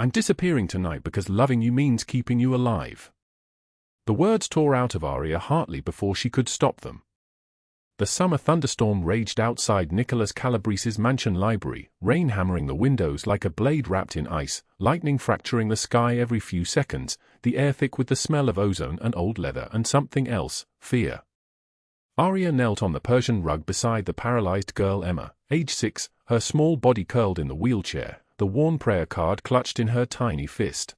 I'm disappearing tonight because loving you means keeping you alive." The words tore out of Aria Hartley before she could stop them. The summer thunderstorm raged outside Nicholas Calabrese's mansion library, rain hammering the windows like a blade wrapped in ice, lightning fracturing the sky every few seconds, the air thick with the smell of ozone and old leather and something else, fear. Aria knelt on the Persian rug beside the paralyzed girl Emma, age 6, her small body curled in the wheelchair, the worn prayer card clutched in her tiny fist.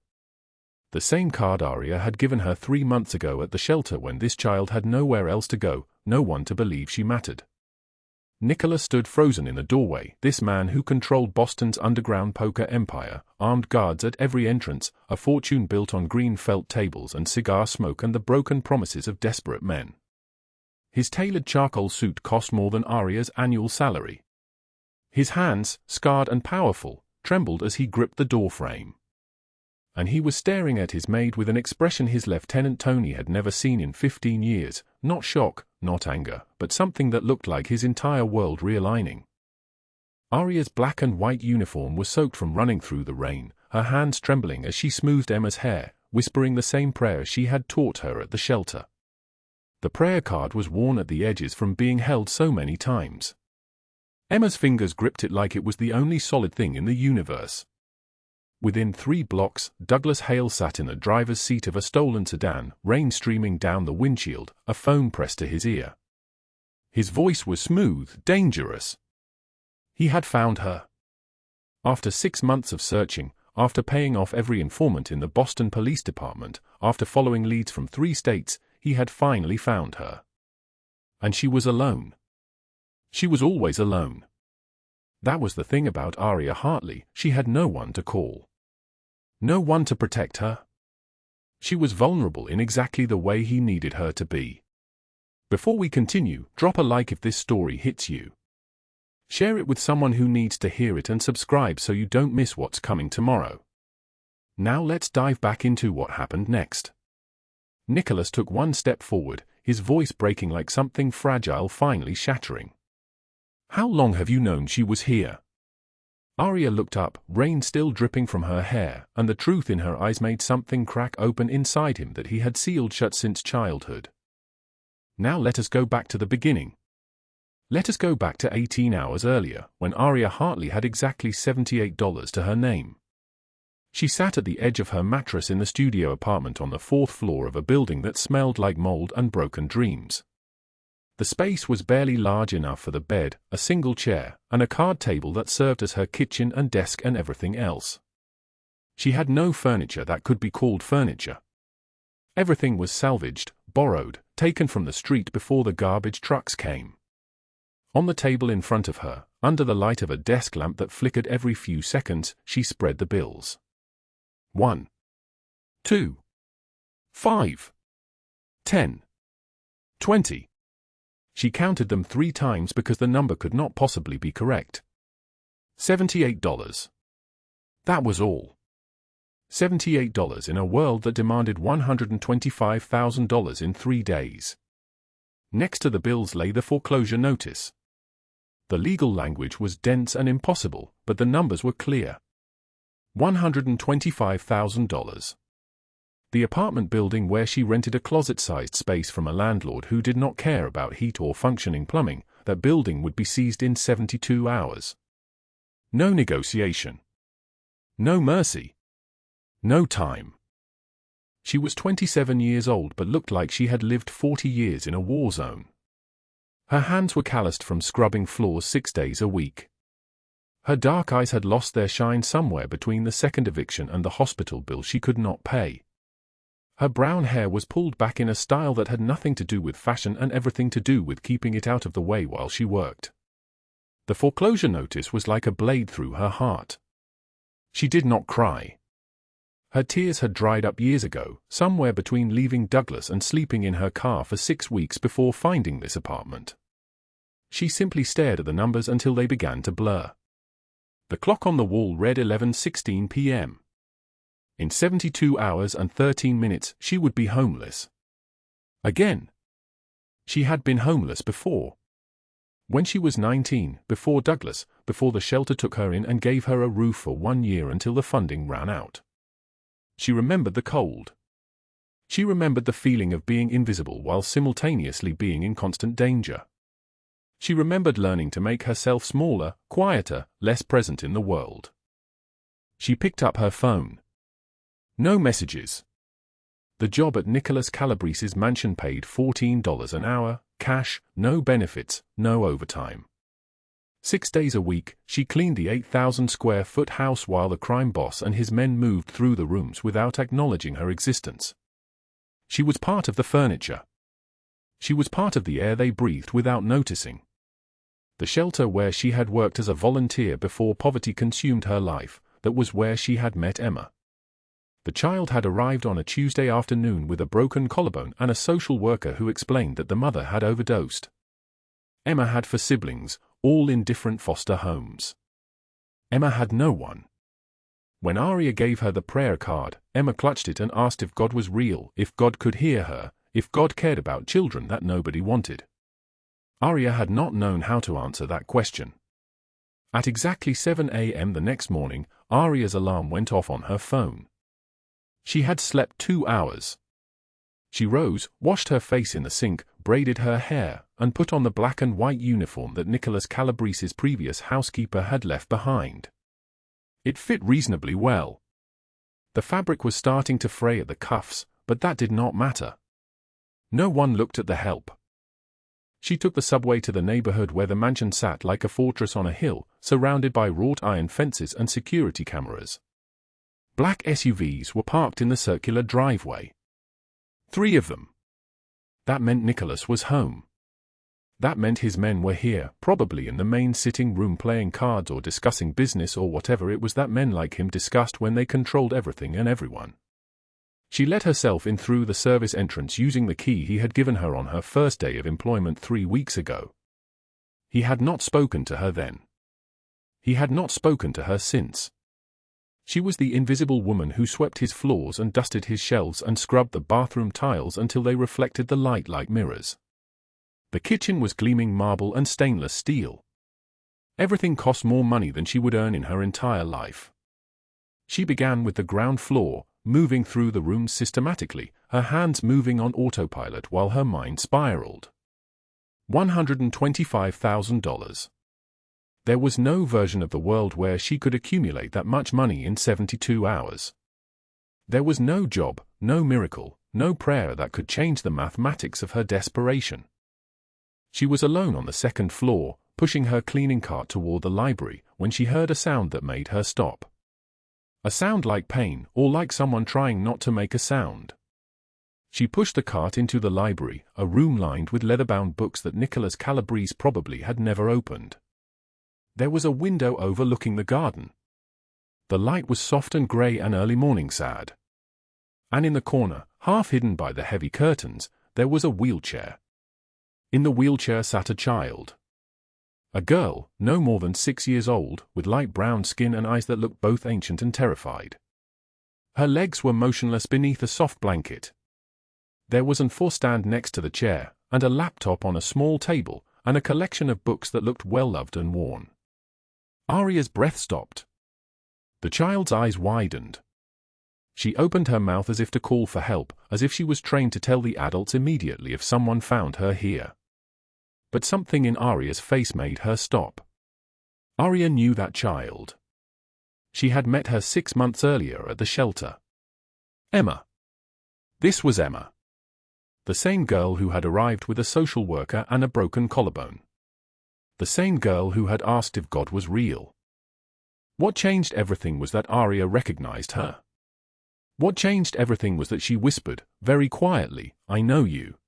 The same card Aria had given her 3 months ago at the shelter when this child had nowhere else to go, no one to believe she mattered. Nicholas stood frozen in the doorway, this man who controlled Boston's underground poker empire, armed guards at every entrance, a fortune built on green felt tables and cigar smoke and the broken promises of desperate men. His tailored charcoal suit cost more than Aria's annual salary. His hands, scarred and powerful, trembled as he gripped the doorframe. And he was staring at his maid with an expression his Lieutenant Tony had never seen in 15 years, not shock, not anger, but something that looked like his entire world realigning. Aria's black and white uniform was soaked from running through the rain, her hands trembling as she smoothed Emma's hair, whispering the same prayer she had taught her at the shelter. The prayer card was worn at the edges from being held so many times. Emma's fingers gripped it like it was the only solid thing in the universe. Within 3 blocks, Douglas Hale sat in the driver's seat of a stolen sedan, rain streaming down the windshield, a phone pressed to his ear. His voice was smooth, dangerous. He had found her. After 6 months of searching, after paying off every informant in the Boston Police Department, after following leads from 3 states, he had finally found her. And she was alone. She was always alone. That was the thing about Aria Hartley, she had no one to call. No one to protect her. She was vulnerable in exactly the way he needed her to be. Before we continue, drop a like if this story hits you. Share it with someone who needs to hear it and subscribe so you don't miss what's coming tomorrow. Now let's dive back into what happened next. Nicholas took one step forward, his voice breaking like something fragile finally shattering. "How long have you known she was here?" Aria looked up, rain still dripping from her hair, and the truth in her eyes made something crack open inside him that he had sealed shut since childhood. Now let us go back to the beginning. Let us go back to 18 hours earlier, when Aria Hartley had exactly $78 to her name. She sat at the edge of her mattress in the studio apartment on the 4th floor of a building that smelled like mold and broken dreams. The space was barely large enough for the bed, a single chair, and a card table that served as her kitchen and desk and everything else. She had no furniture that could be called furniture. Everything was salvaged, borrowed, taken from the street before the garbage trucks came. On the table in front of her, under the light of a desk lamp that flickered every few seconds, she spread the bills. 1, 2, 5, 10, 20. She counted them 3 times because the number could not possibly be correct. $78. That was all. $78 in a world that demanded $125,000 in 3 days. Next to the bills lay the foreclosure notice. The legal language was dense and impossible, but the numbers were clear. $125,000. The apartment building where she rented a closet-sized space from a landlord who did not care about heat or functioning plumbing, that building would be seized in 72 hours. No negotiation. No mercy. No time. She was 27 years old but looked like she had lived 40 years in a war zone. Her hands were calloused from scrubbing floors 6 days a week. Her dark eyes had lost their shine somewhere between the second eviction and the hospital bill she could not pay. Her brown hair was pulled back in a style that had nothing to do with fashion and everything to do with keeping it out of the way while she worked. The foreclosure notice was like a blade through her heart. She did not cry. Her tears had dried up years ago, somewhere between leaving Douglas and sleeping in her car for 6 weeks before finding this apartment. She simply stared at the numbers until they began to blur. The clock on the wall read 11:16 p.m. In 72 hours and 13 minutes, she would be homeless. Again. She had been homeless before. When she was 19, before the shelter took her in and gave her a roof for 1 year until the funding ran out. She remembered the cold. She remembered the feeling of being invisible while simultaneously being in constant danger. She remembered learning to make herself smaller, quieter, less present in the world. She picked up her phone. No messages. The job at Nicholas Calabrese's mansion paid $14 an hour, cash, no benefits, no overtime. 6 days a week, she cleaned the 8,000-square-foot house while the crime boss and his men moved through the rooms without acknowledging her existence. She was part of the furniture. She was part of the air they breathed without noticing. The shelter where she had worked as a volunteer before poverty consumed her life, that was where she had met Emma. The child had arrived on a Tuesday afternoon with a broken collarbone and a social worker who explained that the mother had overdosed. Emma had 4 siblings, all in different foster homes. Emma had no one. When Aria gave her the prayer card, Emma clutched it and asked if God was real, if God could hear her, if God cared about children that nobody wanted. Aria had not known how to answer that question. At exactly 7 a.m. the next morning, Aria's alarm went off on her phone. She had slept 2 hours. She rose, washed her face in the sink, braided her hair, and put on the black and white uniform that Nicholas Calabrese's previous housekeeper had left behind. It fit reasonably well. The fabric was starting to fray at the cuffs, but that did not matter. No one looked at the help. She took the subway to the neighborhood where the mansion sat like a fortress on a hill, surrounded by wrought iron fences and security cameras. Black SUVs were parked in the circular driveway. 3 of them. That meant Nicholas was home. That meant his men were here, probably in the main sitting room playing cards or discussing business or whatever it was that men like him discussed when they controlled everything and everyone. She let herself in through the service entrance using the key he had given her on her first day of employment 3 weeks ago. He had not spoken to her then. He had not spoken to her since. She was the invisible woman who swept his floors and dusted his shelves and scrubbed the bathroom tiles until they reflected the light like mirrors. The kitchen was gleaming marble and stainless steel. Everything cost more money than she would earn in her entire life. She began with the ground floor, moving through the rooms systematically, her hands moving on autopilot while her mind spiraled. $125,000. There was no version of the world where she could accumulate that much money in 72 hours. There was no job, no miracle, no prayer that could change the mathematics of her desperation. She was alone on the 2nd floor, pushing her cleaning cart toward the library, when she heard a sound that made her stop. A sound like pain, or like someone trying not to make a sound. She pushed the cart into the library, a room lined with leather-bound books that Nicholas Calabrese probably had never opened. There was a window overlooking the garden. The light was soft and grey and early morning sad. And in the corner, half hidden by the heavy curtains, there was a wheelchair. In the wheelchair sat a child. A girl, no more than 6 years old, with light brown skin and eyes that looked both ancient and terrified. Her legs were motionless beneath a soft blanket. There was an forestand next to the chair, and a laptop on a small table, and a collection of books that looked well-loved and worn. Aria's breath stopped. The child's eyes widened. She opened her mouth as if to call for help, as if she was trained to tell the adults immediately if someone found her here. But something in Aria's face made her stop. Aria knew that child. She had met her 6 months earlier at the shelter. Emma. This was Emma. The same girl who had arrived with a social worker and a broken collarbone. The same girl who had asked if God was real. What changed everything was that Aria recognized her. What changed everything was that she whispered, very quietly, "I know you.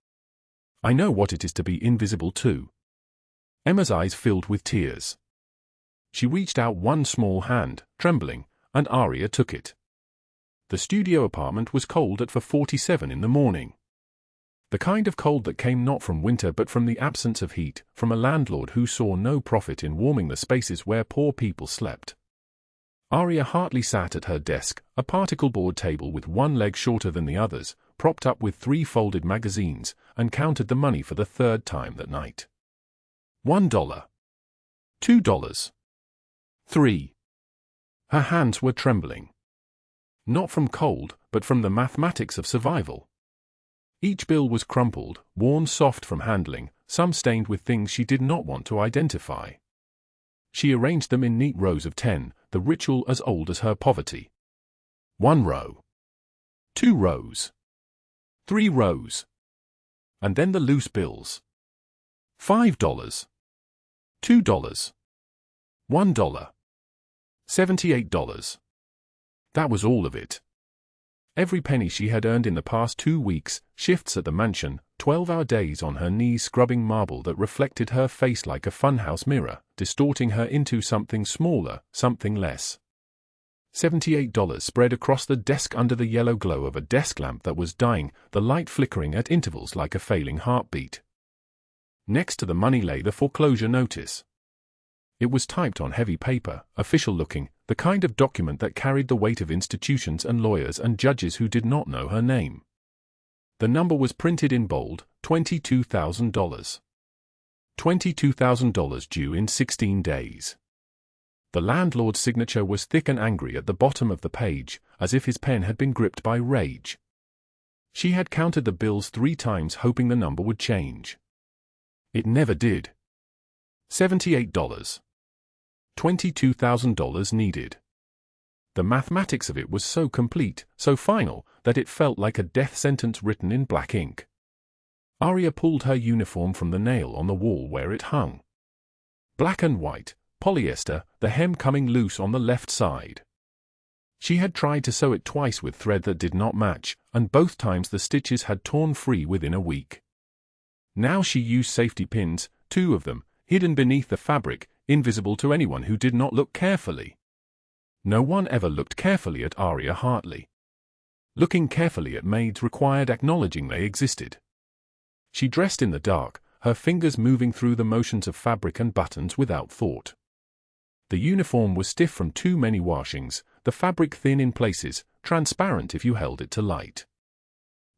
I know what it is to be invisible too." Emma's eyes filled with tears. She reached out one small hand, trembling, and Aria took it. The studio apartment was cold at 4:47 in the morning. The kind of cold that came not from winter but from the absence of heat, from a landlord who saw no profit in warming the spaces where poor people slept. Aria Hartley sat at her desk, a particle board table with one leg shorter than the others, propped up with 3 folded magazines, and counted the money for the 3rd time that night. $1. $2. $3. Her hands were trembling. Not from cold, but from the mathematics of survival. Each bill was crumpled, worn soft from handling, some stained with things she did not want to identify. She arranged them in neat rows of 10, the ritual as old as her poverty. 1 row. 2 rows. 3 rows. And then the loose bills. $5. $2. $1. $78. That was all of it. Every penny she had earned in the past 2 weeks, shifts at the mansion, 12-hour days on her knees scrubbing marble that reflected her face like a funhouse mirror, distorting her into something smaller, something less. $78 spread across the desk under the yellow glow of a desk lamp that was dying, the light flickering at intervals like a failing heartbeat. Next to the money lay the foreclosure notice. It was typed on heavy paper, official-looking, the kind of document that carried the weight of institutions and lawyers and judges who did not know her name. The number was printed in bold, $22,000. $22,000 due in 16 days. The landlord's signature was thick and angry at the bottom of the page, as if his pen had been gripped by rage. She had counted the bills 3 times hoping the number would change. It never did. $78. $22,000 needed. The mathematics of it was so complete, so final, that it felt like a death sentence written in black ink. Aria pulled her uniform from the nail on the wall where it hung. Black and white, polyester, the hem coming loose on the left side. She had tried to sew it twice with thread that did not match, and both times the stitches had torn free within a week. Now she used safety pins, 2 of them, hidden beneath the fabric, invisible to anyone who did not look carefully. No one ever looked carefully at Aria Hartley. Looking carefully at maids required acknowledging they existed. She dressed in the dark, her fingers moving through the motions of fabric and buttons without thought. The uniform was stiff from too many washings, the fabric thin in places, transparent if you held it to light.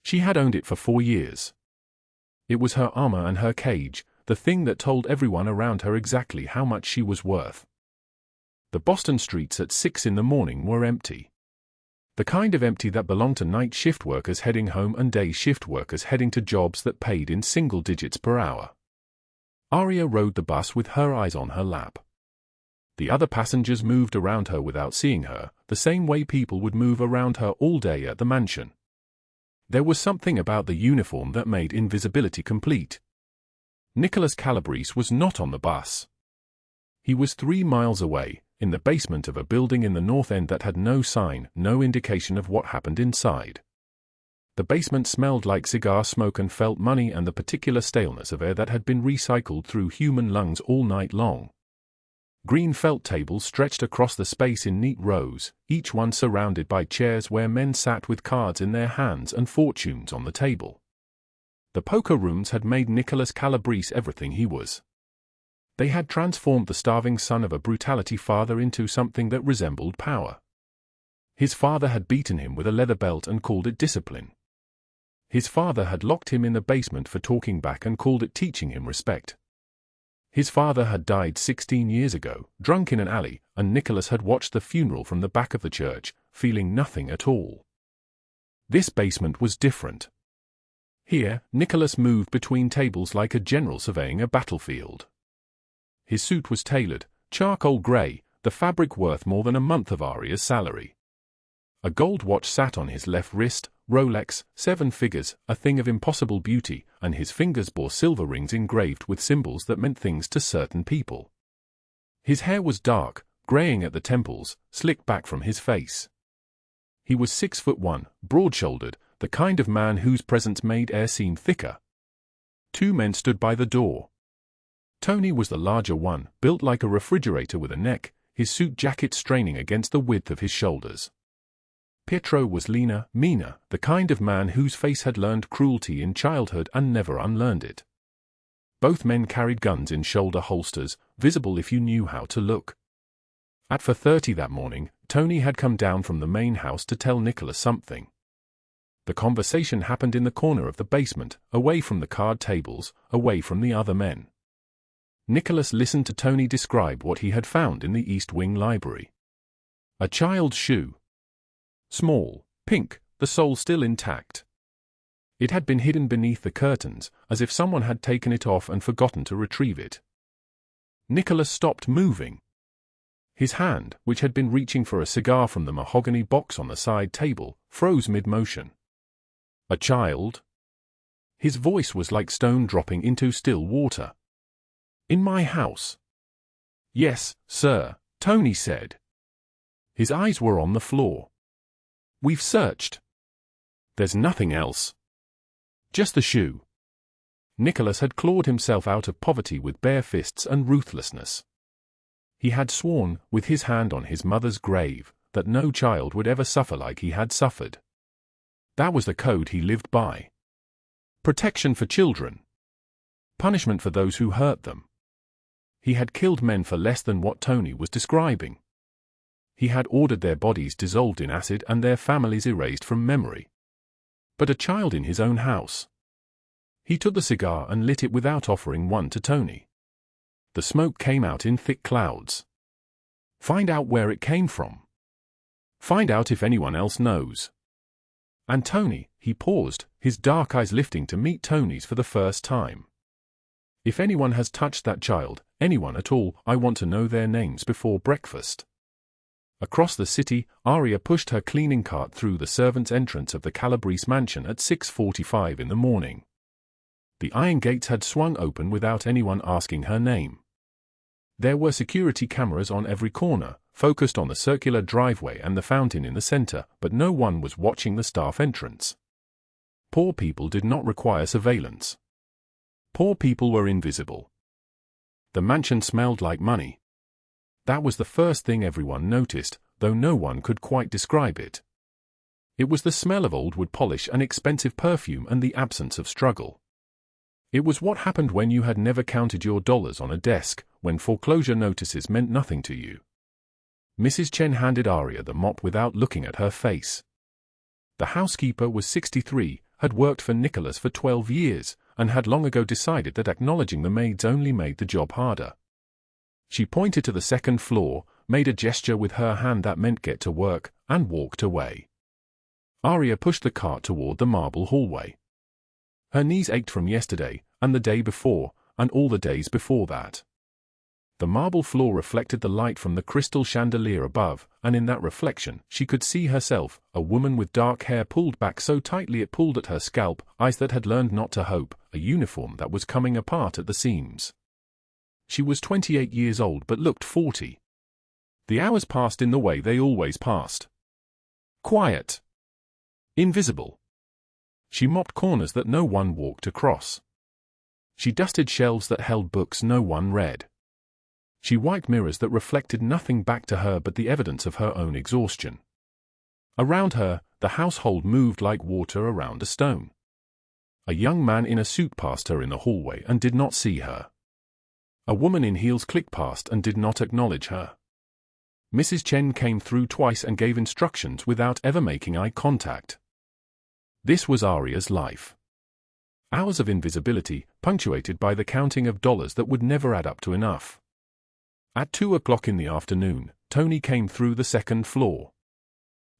She had owned it for 4 years. It was her armor and her cage, the thing that told everyone around her exactly how much she was worth. The Boston streets at 6 in the morning were empty. The kind of empty that belonged to night shift workers heading home and day shift workers heading to jobs that paid in single digits per hour. Aria rode the bus with her eyes on her lap. The other passengers moved around her without seeing her, the same way people would move around her all day at the mansion. There was something about the uniform that made invisibility complete. Nicholas Calabrese was not on the bus. He was 3 miles away, in the basement of a building in the North End that had no sign, no indication of what happened inside. The basement smelled like cigar smoke and felt money and the particular staleness of air that had been recycled through human lungs all night long. Green felt tables stretched across the space in neat rows, each one surrounded by chairs where men sat with cards in their hands and fortunes on the table. The poker rooms had made Nicholas Calabrese everything he was. They had transformed the starving son of a brutality father into something that resembled power. His father had beaten him with a leather belt and called it discipline. His father had locked him in the basement for talking back and called it teaching him respect. His father had died 16 years ago, drunk in an alley, and Nicholas had watched the funeral from the back of the church, feeling nothing at all. This basement was different. Here, Nicholas moved between tables like a general surveying a battlefield. His suit was tailored, charcoal grey, the fabric worth more than a month of Aria's salary. A gold watch sat on his left wrist, Rolex, 7 figures, a thing of impossible beauty, and his fingers bore silver rings engraved with symbols that meant things to certain people. His hair was dark, greying at the temples, slicked back from his face. He was 6'1", broad-shouldered, the kind of man whose presence made air seem thicker. 2 men stood by the door. Tony was the larger one, built like a refrigerator with a neck, his suit jacket straining against the width of his shoulders. Pietro was leaner, meaner, the kind of man whose face had learned cruelty in childhood and never unlearned it. Both men carried guns in shoulder holsters, visible if you knew how to look. At 4:30 that morning, Tony had come down from the main house to tell Nicholas something. The conversation happened in the corner of the basement, away from the card tables, away from the other men. Nicholas listened to Tony describe what he had found in the East Wing library. A child's shoe. Small, pink, the sole still intact. It had been hidden beneath the curtains, as if someone had taken it off and forgotten to retrieve it. Nicholas stopped moving. His hand, which had been reaching for a cigar from the mahogany box on the side table, froze mid-motion. A child? His voice was like stone dropping into still water. In my house? Yes, sir, Tony said. His eyes were on the floor. We've searched. There's nothing else. Just the shoe. Nicholas had clawed himself out of poverty with bare fists and ruthlessness. He had sworn, with his hand on his mother's grave, that no child would ever suffer like he had suffered. That was the code he lived by. Protection for children. Punishment for those who hurt them. He had killed men for less than what Tony was describing. He had ordered their bodies dissolved in acid and their families erased from memory. But a child in his own house. He took the cigar and lit it without offering one to Tony. The smoke came out in thick clouds. Find out where it came from. Find out if anyone else knows. And Tony, he paused, his dark eyes lifting to meet Tony's for the first time. If anyone has touched that child, anyone at all, I want to know their names before breakfast. Across the city, Aria pushed her cleaning cart through the servants' entrance of the Calabrese mansion at 6:45 in the morning. The iron gates had swung open without anyone asking her name. There were security cameras on every corner, focused on the circular driveway and the fountain in the center, but no one was watching the staff entrance. Poor people did not require surveillance. Poor people were invisible. The mansion smelled like money. That was the first thing everyone noticed, though no one could quite describe it. It was the smell of old wood polish and expensive perfume and the absence of struggle. It was what happened when you had never counted your dollars on a desk, when foreclosure notices meant nothing to you. Mrs. Chen handed Aria the mop without looking at her face. The housekeeper was 63, had worked for Nicholas for 12 years, and had long ago decided that acknowledging the maids only made the job harder. She pointed to the second floor, made a gesture with her hand that meant get to work, and walked away. Aria pushed the cart toward the marble hallway. Her knees ached from yesterday, and the day before, and all the days before that. The marble floor reflected the light from the crystal chandelier above, and in that reflection, she could see herself, a woman with dark hair pulled back so tightly it pulled at her scalp, eyes that had learned not to hope, a uniform that was coming apart at the seams. She was 28 years old but looked 40. The hours passed in the way they always passed. Quiet. Invisible. She mopped corners that no one walked across. She dusted shelves that held books no one read. She wiped mirrors that reflected nothing back to her but the evidence of her own exhaustion. Around her, the household moved like water around a stone. A young man in a suit passed her in the hallway and did not see her. A woman in heels clicked past and did not acknowledge her. Mrs. Chen came through twice and gave instructions without ever making eye contact. This was Aria's life. Hours of invisibility, punctuated by the counting of dollars that would never add up to enough. At 2 o'clock in the afternoon, Tony came through the second floor.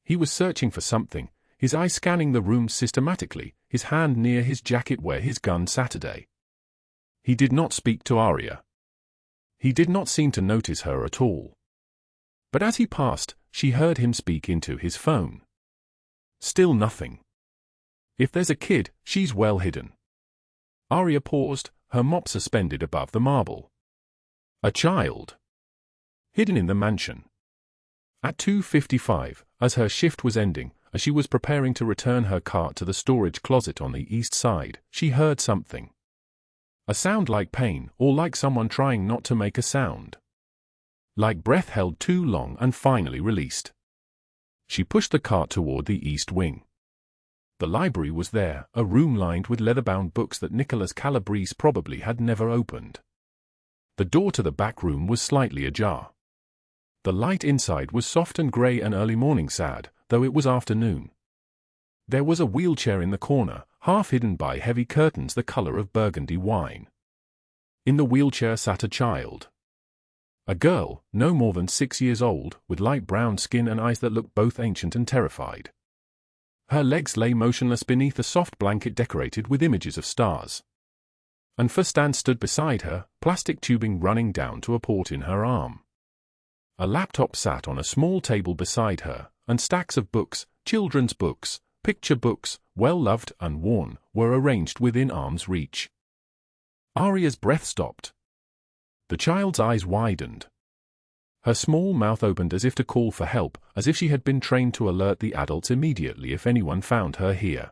He was searching for something, his eye scanning the room systematically, his hand near his jacket where his gun Saturday. He did not speak to Aria. He did not seem to notice her at all. But as he passed, she heard him speak into his phone. Still nothing. If there's a kid, she's well hidden. Aria paused, her mop suspended above the marble. A child. Hidden in the mansion. At 2:55, as her shift was ending, as she was preparing to return her cart to the storage closet on the east side, she heard something. A sound like pain, or like someone trying not to make a sound. Like breath held too long and finally released. She pushed the cart toward the east wing. The library was there, a room lined with leather-bound books that Nicholas Calabrese probably had never opened. The door to the back room was slightly ajar. The light inside was soft and grey and early morning sad, though it was afternoon. There was a wheelchair in the corner, half hidden by heavy curtains the color of burgundy wine. In the wheelchair sat a child. A girl, no more than 6 years old, with light brown skin and eyes that looked both ancient and terrified. Her legs lay motionless beneath a soft blanket decorated with images of stars. An futon stood beside her, plastic tubing running down to a port in her arm. A laptop sat on a small table beside her, and stacks of books, children's books, picture books, well-loved and worn, were arranged within arm's reach. Aria's breath stopped. The child's eyes widened. Her small mouth opened as if to call for help, as if she had been trained to alert the adults immediately if anyone found her here.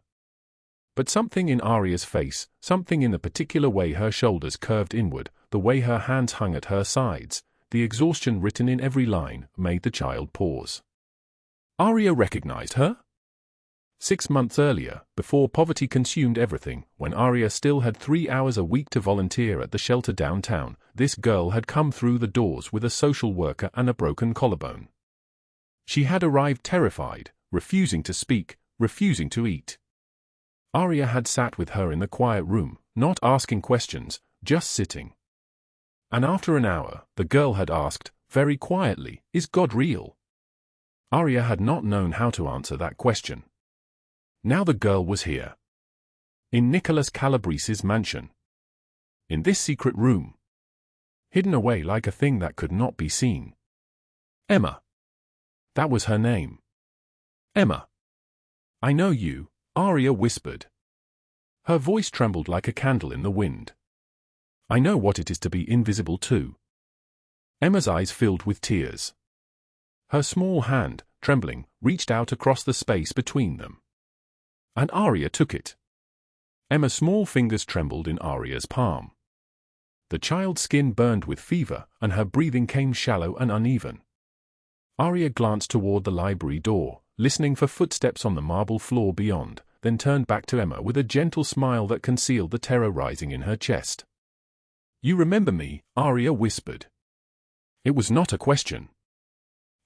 But something in Aria's face, something in the particular way her shoulders curved inward, the way her hands hung at her sides, the exhaustion written in every line, made the child pause. Aria recognized her? 6 months earlier, before poverty consumed everything, when Aria still had 3 hours a week to volunteer at the shelter downtown, this girl had come through the doors with a social worker and a broken collarbone. She had arrived terrified, refusing to speak, refusing to eat. Aria had sat with her in the quiet room, not asking questions, just sitting. And after an hour, the girl had asked, very quietly, "Is God real?" Aria had not known how to answer that question. Now the girl was here. In Nicholas Calabrese's mansion. In this secret room. Hidden away like a thing that could not be seen. Emma. That was her name. Emma. "I know you," Aria whispered. Her voice trembled like a candle in the wind. "I know what it is to be invisible too." Emma's eyes filled with tears. Her small hand, trembling, reached out across the space between them. And Aria took it. Emma's small fingers trembled in Aria's palm. The child's skin burned with fever, and her breathing came shallow and uneven. Aria glanced toward the library door, listening for footsteps on the marble floor beyond, then turned back to Emma with a gentle smile that concealed the terror rising in her chest. "You remember me?" Aria whispered. It was not a question.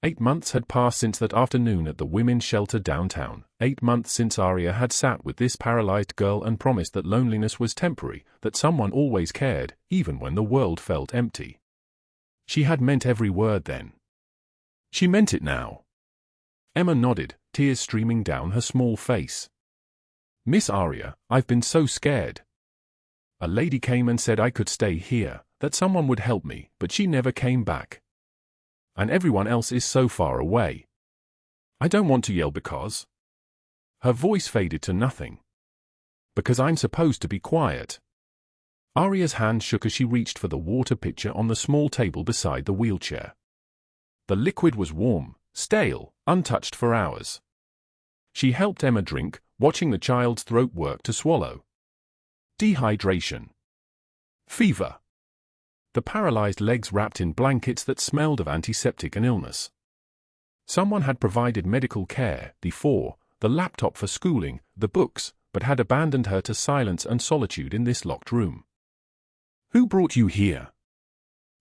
8 months had passed since that afternoon at the women's shelter downtown, 8 months since Aria had sat with this paralyzed girl and promised that loneliness was temporary, that someone always cared, even when the world felt empty. She had meant every word then. She meant it now. Emma nodded, tears streaming down her small face. "Miss Aria, I've been so scared. A lady came and said I could stay here, that someone would help me, but she never came back. And everyone else is so far away. I don't want to yell because..." Her voice faded to nothing. "Because I'm supposed to be quiet." Aria's hand shook as she reached for the water pitcher on the small table beside the wheelchair. The liquid was warm, stale, untouched for hours. She helped Emma drink, watching the child's throat work to swallow. Dehydration. Fever. The paralyzed legs wrapped in blankets that smelled of antiseptic and illness. Someone had provided medical care, the laptop for schooling, the books, but had abandoned her to silence and solitude in this locked room. "Who brought you here?"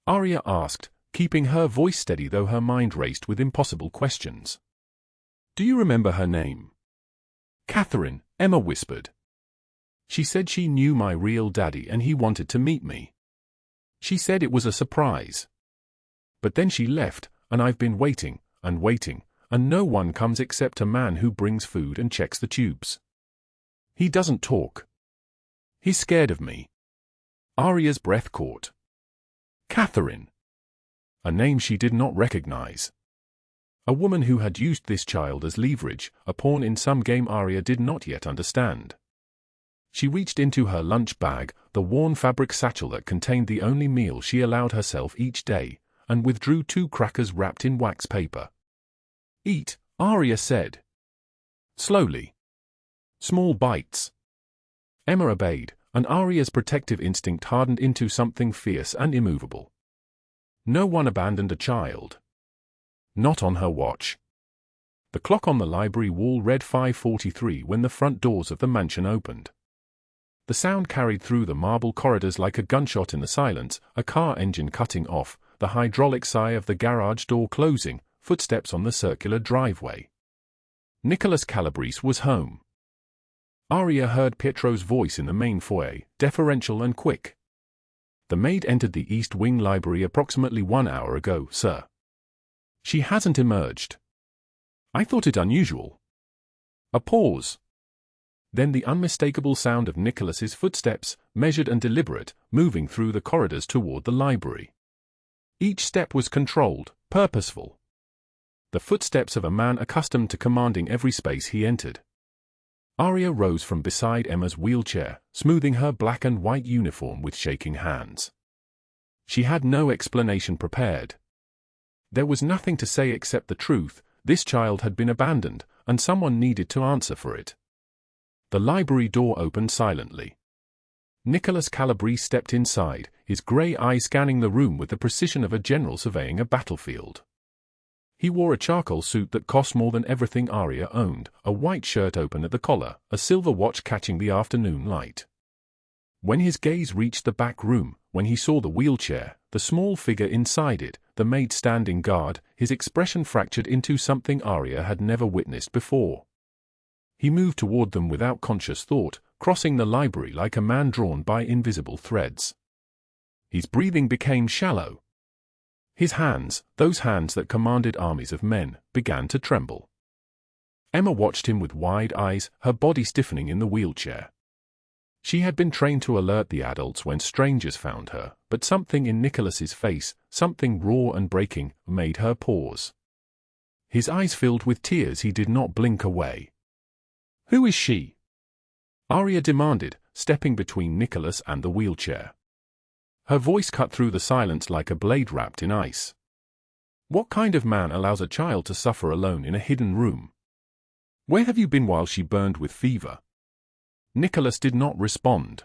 Aria asked, keeping her voice steady though her mind raced with impossible questions. "Do you remember her name?" "Catherine," Emma whispered. "She said she knew my real daddy and he wanted to meet me. She said it was a surprise. But then she left, and I've been waiting, and waiting, and no one comes except a man who brings food and checks the tubes. He doesn't talk. He's scared of me." Aria's breath caught. Catherine. A name she did not recognize. A woman who had used this child as leverage, a pawn in some game Aria did not yet understand. She reached into her lunch bag, the worn fabric satchel that contained the only meal she allowed herself each day, and withdrew 2 crackers wrapped in wax paper. "Eat," Aria said. Slowly. Small bites. Emma obeyed, and Aria's protective instinct hardened into something fierce and immovable. No one abandoned a child. Not on her watch. The clock on the library wall read 5:43 when the front doors of the mansion opened. The sound carried through the marble corridors like a gunshot in the silence, a car engine cutting off, the hydraulic sigh of the garage door closing, footsteps on the circular driveway. Nicholas Calabrese was home. Aria heard Pietro's voice in the main foyer, deferential and quick. The maid entered the East Wing Library approximately 1 hour ago, sir. She hasn't emerged. I thought it unusual. A pause. Then the unmistakable sound of Nicholas's footsteps, measured and deliberate, moving through the corridors toward the library. Each step was controlled, purposeful. The footsteps of a man accustomed to commanding every space he entered. Aria rose from beside Emma's wheelchair, smoothing her black and white uniform with shaking hands. She had no explanation prepared. There was nothing to say except the truth: this child had been abandoned, and someone needed to answer for it. The library door opened silently. Nicholas Calabrese stepped inside, his grey eyes scanning the room with the precision of a general surveying a battlefield. He wore a charcoal suit that cost more than everything Aria owned, a white shirt open at the collar, a silver watch catching the afternoon light. When his gaze reached the back room, when he saw the wheelchair, the small figure inside it, the maid standing guard, his expression fractured into something Aria had never witnessed before. He moved toward them without conscious thought, crossing the library like a man drawn by invisible threads. His breathing became shallow. His hands, those hands that commanded armies of men, began to tremble. Emma watched him with wide eyes, her body stiffening in the wheelchair. She had been trained to alert the adults when strangers found her, but something in Nicholas's face, something raw and breaking, made her pause. His eyes filled with tears. He did not blink away. "Who is she?" Aria demanded, stepping between Nicholas and the wheelchair. Her voice cut through the silence like a blade wrapped in ice. "What kind of man allows a child to suffer alone in a hidden room? Where have you been while she burned with fever?" Nicholas did not respond.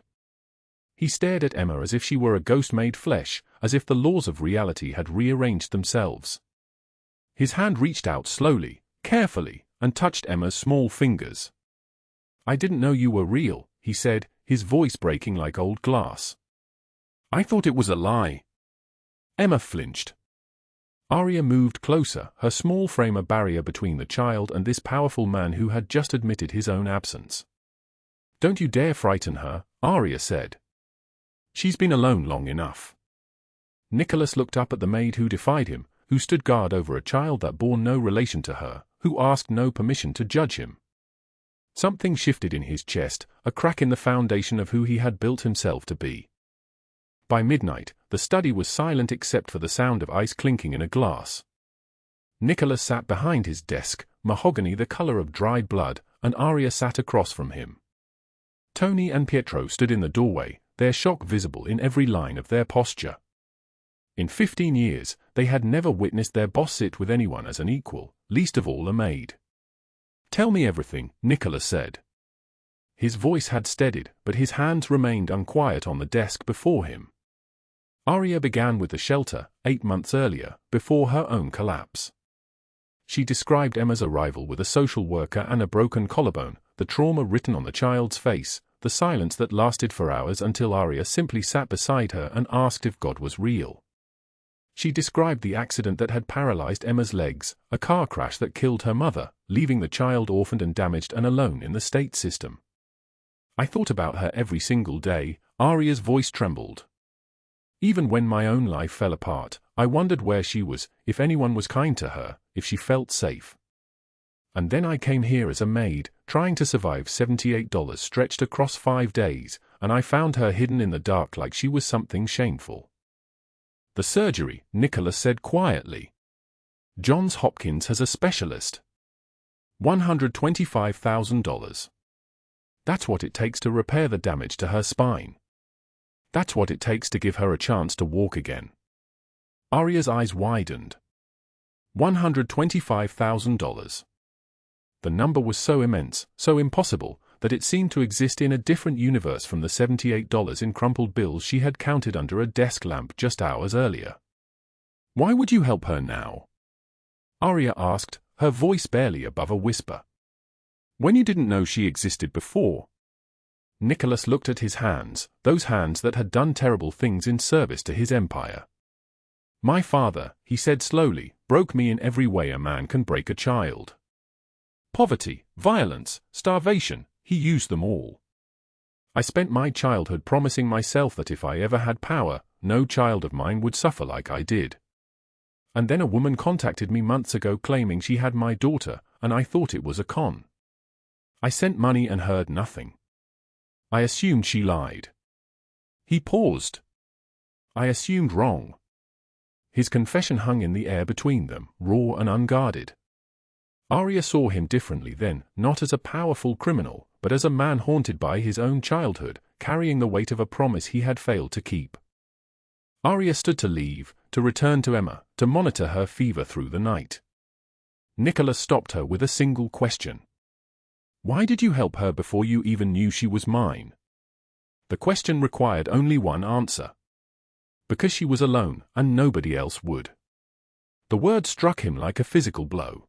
He stared at Emma as if she were a ghost made flesh, as if the laws of reality had rearranged themselves. His hand reached out slowly, carefully, and touched Emma's small fingers. "I didn't know you were real," he said, his voice breaking like old glass. "I thought it was a lie." Emma flinched. Aria moved closer, her small frame a barrier between the child and this powerful man who had just admitted his own absence. "Don't you dare frighten her," Aria said. "She's been alone long enough." Nicholas looked up at the maid who defied him, who stood guard over a child that bore no relation to her, who asked no permission to judge him. Something shifted in his chest, a crack in the foundation of who he had built himself to be. By midnight, the study was silent except for the sound of ice clinking in a glass. Nicholas sat behind his desk, mahogany the color of dried blood, and Aria sat across from him. Tony and Pietro stood in the doorway, their shock visible in every line of their posture. In 15 years, they had never witnessed their boss sit with anyone as an equal, least of all a maid. "Tell me everything," Nicholas said. His voice had steadied, but his hands remained unquiet on the desk before him. Aria began with the shelter, 8 months earlier, before her own collapse. She described Emma's arrival with a social worker and a broken collarbone, the trauma written on the child's face, the silence that lasted for hours until Aria simply sat beside her and asked if God was real. She described the accident that had paralyzed Emma's legs, a car crash that killed her mother, leaving the child orphaned and damaged and alone in the state system. "I thought about her every single day," Aria's voice trembled. "Even when my own life fell apart, I wondered where she was, if anyone was kind to her, if she felt safe. And then I came here as a maid, trying to survive $78 stretched across 5 days, and I found her hidden in the dark like she was something shameful." "The surgery," Nicholas said quietly. "Johns Hopkins has a specialist. $125,000. That's what it takes to repair the damage to her spine. That's what it takes to give her a chance to walk again." Aria's eyes widened. $125,000. The number was so immense, so impossible, that it seemed to exist in a different universe from the $78 in crumpled bills she had counted under a desk lamp just hours earlier. "Why would you help her now?" Aria asked, her voice barely above a whisper. "When you didn't know she existed before?" Nicholas looked at his hands, those hands that had done terrible things in service to his empire. "My father," he said slowly, "broke me in every way a man can break a child. Poverty, violence, starvation, he used them all. I spent my childhood promising myself that if I ever had power, no child of mine would suffer like I did. And then a woman contacted me months ago claiming she had my daughter, and I thought it was a con. I sent money and heard nothing. I assumed she lied." He paused. "I assumed wrong." His confession hung in the air between them, raw and unguarded. Aria saw him differently then, not as a powerful criminal, but as a man haunted by his own childhood, carrying the weight of a promise he had failed to keep. Aria stood to leave, to return to Emma, to monitor her fever through the night. Nicholas stopped her with a single question. "Why did you help her before you even knew she was mine?" The question required only one answer. Because she was alone, and nobody else would. The word struck him like a physical blow.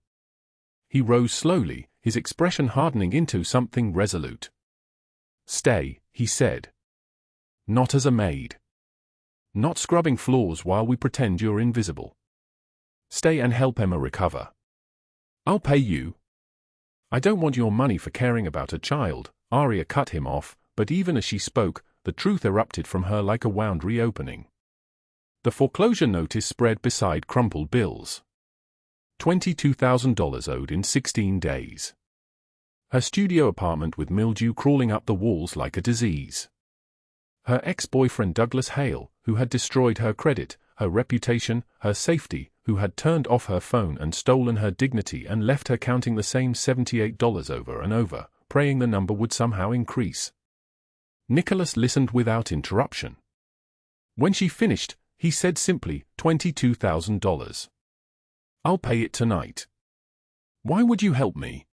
He rose slowly, his expression hardening into something resolute. "Stay," he said. "Not as a maid. Not scrubbing floors while we pretend you're invisible. Stay and help Emma recover. I'll pay you." "I don't want your money for caring about a child," Aria cut him off, but even as she spoke, the truth erupted from her like a wound reopening. The foreclosure notice spread beside crumpled bills. $22,000 owed in 16 days. Her studio apartment with mildew crawling up the walls like a disease. Her ex-boyfriend Douglas Hale, who had destroyed her credit, her reputation, her safety, who had turned off her phone and stolen her dignity and left her counting the same $78 over and over, praying the number would somehow increase. Nicholas listened without interruption. When she finished, he said simply, $22,000. "I'll pay it tonight." "Why would you help me?"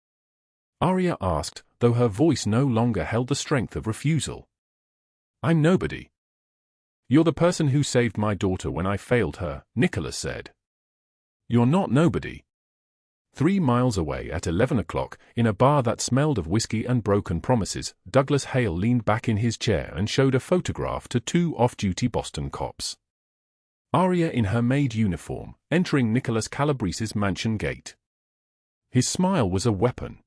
Aria asked, though her voice no longer held the strength of refusal. "I'm nobody." "You're the person who saved my daughter when I failed her," Nicholas said. "You're not nobody." 3 miles away at 11 o'clock, in a bar that smelled of whiskey and broken promises, Douglas Hale leaned back in his chair and showed a photograph to 2 off-duty Boston cops. Aria in her maid uniform, entering Nicholas Calabrese's mansion gate. His smile was a weapon.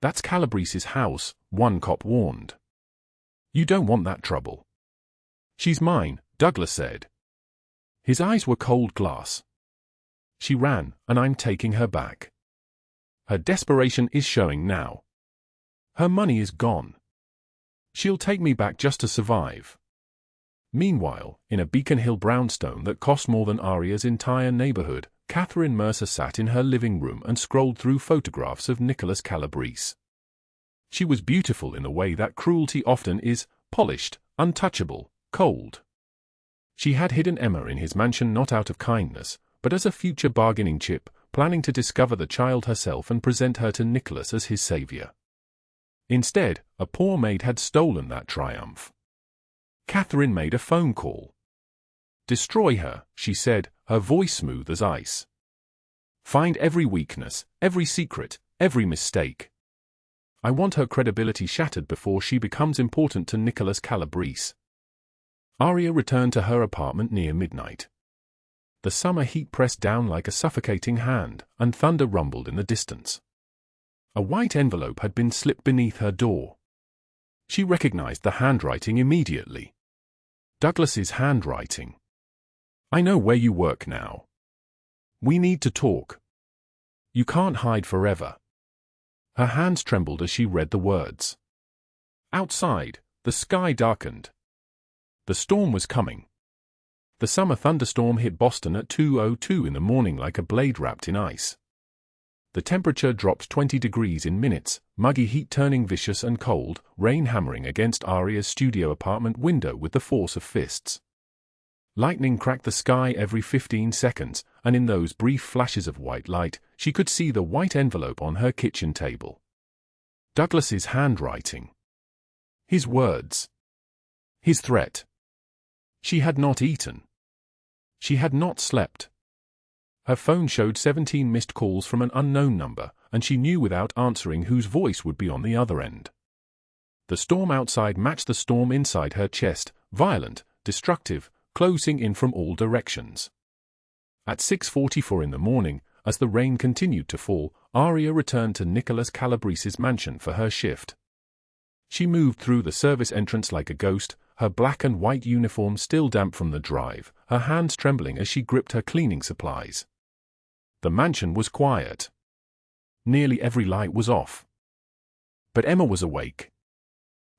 "That's Calabrese's house," one cop warned. "You don't want that trouble." "She's mine," Douglas said. His eyes were cold glass. "She ran, and I'm taking her back. Her desperation is showing now. Her money is gone. She'll take me back just to survive." Meanwhile, in a Beacon Hill brownstone that cost more than Aria's entire neighborhood, Catherine Mercer sat in her living room and scrolled through photographs of Nicholas Calabrese. She was beautiful in the way that cruelty often is, polished, untouchable, cold. She had hidden Emma in his mansion not out of kindness, but as a future bargaining chip, planning to discover the child herself and present her to Nicholas as his savior. Instead, a poor maid had stolen that triumph. Catherine made a phone call. "Destroy her," she said, her voice smooth as ice. "Find every weakness, every secret, every mistake. I want her credibility shattered before she becomes important to Nicholas Calabrese." Aria returned to her apartment near midnight. The summer heat pressed down like a suffocating hand, and thunder rumbled in the distance. A white envelope had been slipped beneath her door. She recognized the handwriting immediately. Douglas's handwriting. "I know where you work now. We need to talk. You can't hide forever." Her hands trembled as she read the words. Outside, the sky darkened. The storm was coming. The summer thunderstorm hit Boston at 2:02 in the morning like a blade wrapped in ice. The temperature dropped 20 degrees in minutes, muggy heat turning vicious and cold, rain hammering against Aria's studio apartment window with the force of fists. Lightning cracked the sky every 15 seconds, and in those brief flashes of white light, she could see the white envelope on her kitchen table. Douglas's handwriting. His words. His threat. She had not eaten. She had not slept. Her phone showed 17 missed calls from an unknown number, and she knew without answering whose voice would be on the other end. The storm outside matched the storm inside her chest, violent, destructive, closing in from all directions. At 6:44 in the morning, as the rain continued to fall, Aria returned to Nicholas Calabrese's mansion for her shift. She moved through the service entrance like a ghost, her black and white uniform still damp from the drive, her hands trembling as she gripped her cleaning supplies. The mansion was quiet. Nearly every light was off. But Emma was awake.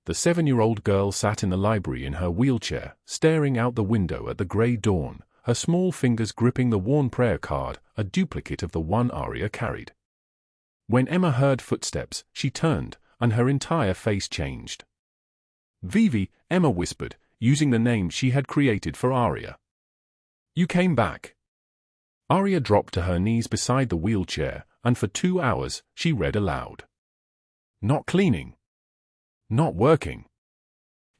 The 7-year-old girl sat in the library in her wheelchair, staring out the window at the grey dawn, her small fingers gripping the worn prayer card, a duplicate of the one Aria carried. When Emma heard footsteps, she turned, and her entire face changed. "Vivi," Emma whispered, using the name she had created for Aria. "You came back." Aria dropped to her knees beside the wheelchair, and for 2 hours, she read aloud. Not cleaning. Not working.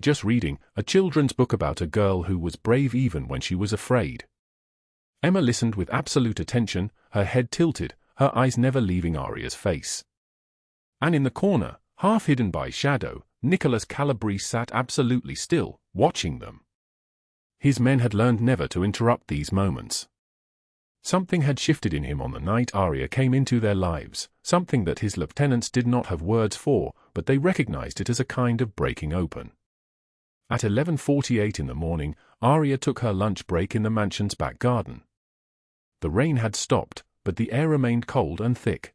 Just reading, a children's book about a girl who was brave even when she was afraid. Emma listened with absolute attention, her head tilted, her eyes never leaving Aria's face. And in the corner, half hidden by shadow, Nicholas Calabrese sat absolutely still, watching them. His men had learned never to interrupt these moments. Something had shifted in him on the night Aria came into their lives, something that his lieutenants did not have words for, but they recognized it as a kind of breaking open. At 11:48 in the morning, Aria took her lunch break in the mansion's back garden. The rain had stopped, but the air remained cold and thick.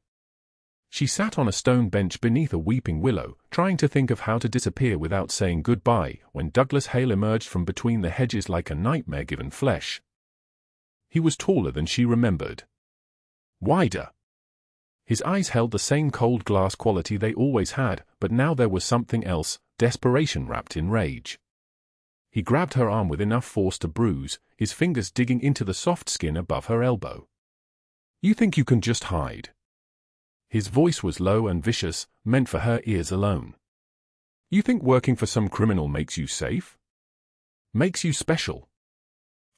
She sat on a stone bench beneath a weeping willow, trying to think of how to disappear without saying goodbye, when Douglas Hale emerged from between the hedges like a nightmare given flesh. He was taller than she remembered. Wider. His eyes held the same cold glass quality they always had, but now there was something else, desperation wrapped in rage. He grabbed her arm with enough force to bruise, his fingers digging into the soft skin above her elbow. "You think you can just hide?" His voice was low and vicious, meant for her ears alone. "You think working for some criminal makes you safe? Makes you special?"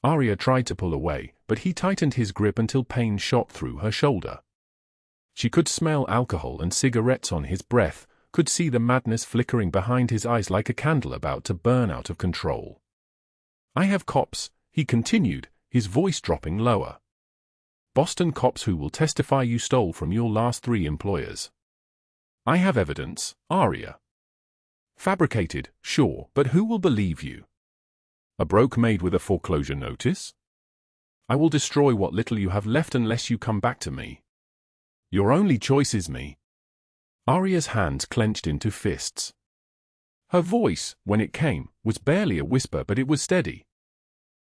Aria tried to pull away, but he tightened his grip until pain shot through her shoulder. She could smell alcohol and cigarettes on his breath, could see the madness flickering behind his eyes like a candle about to burn out of control. "I have cops," he continued, his voice dropping lower. "Boston cops who will testify you stole from your last 3 employers. I have evidence, Aria. Fabricated, sure, but who will believe you? A broke maid with a foreclosure notice? I will destroy what little you have left unless you come back to me. Your only choice is me." Aria's hands clenched into fists. Her voice, when it came, was barely a whisper, but it was steady.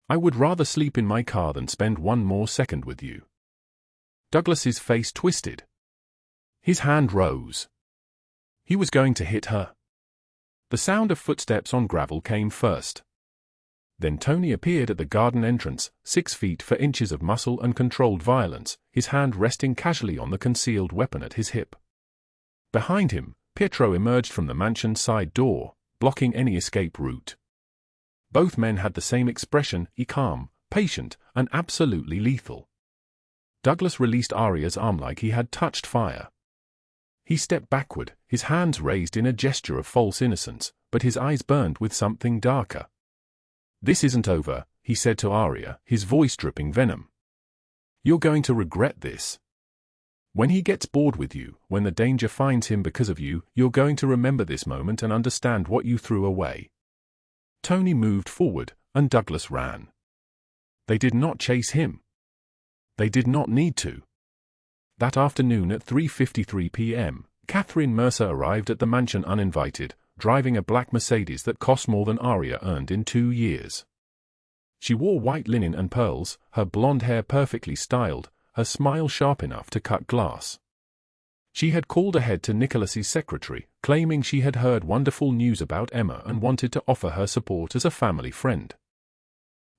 "I would rather sleep in my car than spend one more second with you." Douglas's face twisted. His hand rose. He was going to hit her. The sound of footsteps on gravel came first. Then Tony appeared at the garden entrance, 6 feet 4 inches of muscle and controlled violence, his hand resting casually on the concealed weapon at his hip. Behind him, Pietro emerged from the mansion's side door, blocking any escape route. Both men had the same expression, calm, patient, and absolutely lethal. Douglas released Aria's arm like he had touched fire. He stepped backward, his hands raised in a gesture of false innocence, but his eyes burned with something darker. "This isn't over," he said to Aria, his voice dripping venom. "You're going to regret this. When he gets bored with you, when the danger finds him because of you, you're going to remember this moment and understand what you threw away." Tony moved forward, and Douglas ran. They did not chase him. They did not need to. That afternoon at 3:53 p.m., Catherine Mercer arrived at the mansion uninvited, driving a black Mercedes that cost more than Aria earned in 2 years. She wore white linen and pearls, her blonde hair perfectly styled, her smile sharp enough to cut glass. She had called ahead to Nicholas's secretary, claiming she had heard wonderful news about Emma and wanted to offer her support as a family friend.